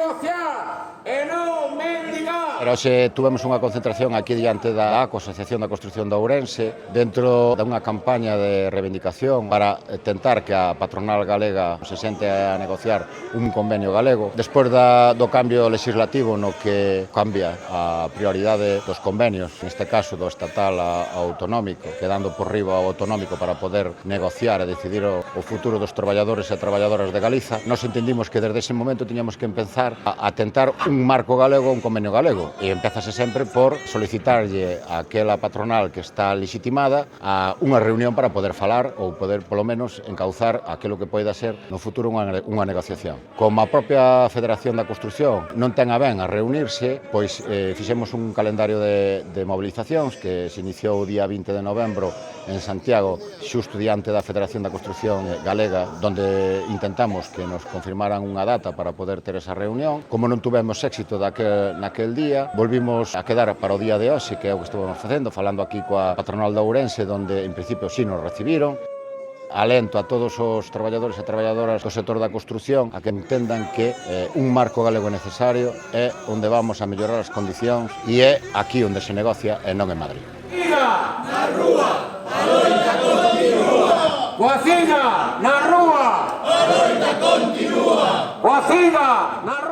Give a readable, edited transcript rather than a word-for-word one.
negociar e non mendigar. Pero hoxe tuvemos unha concentración aquí diante da ACO, Asociación da Construción de Ourense, dentro dunha campaña de reivindicación para tentar que a patronal galega se sente a negociar un convenio galego. Despois do cambio legislativo no que cambia a prioridade dos convenios, neste caso do estatal ao autonómico, quedando por riba ao autonómico para poder negociar e decidir o futuro dos traballadores e traballadoras de Galiza, nos entendimos que desde ese momento tiñamos que empezar a tentar un marco galego, un convenio galego. E empezase sempre por solicitarlle a aquela patronal que está legitimada a unha reunión para poder falar ou poder, polo menos, encauzar aquilo que poida ser no futuro unha negociación. Como a propia Federación da Construción non ten a ben a reunirse, pois fixemos un calendario de mobilizacións que se iniciou o día 20 de novembro en Santiago, xusto diante da Federación da Construción Galega, donde intentamos que nos confirmaran unha data para poder ter esa reunión. Como non tuvemos éxito naquel día, volvimos a quedar para o día de hoxe, que é o que estuvemos facendo, falando aquí coa patronal de Ourense, donde en principio sí nos recibiron. Alento a todos os traballadores e traballadoras do sector da construción a que entendan que un marco galego é necesario, é onde vamos a mellorar as condicións e é aquí onde se negocia e non en Madrid. Na rúa, a loita continúa. Coacida, na rúa, a loita continúa. Coacida, na rúa.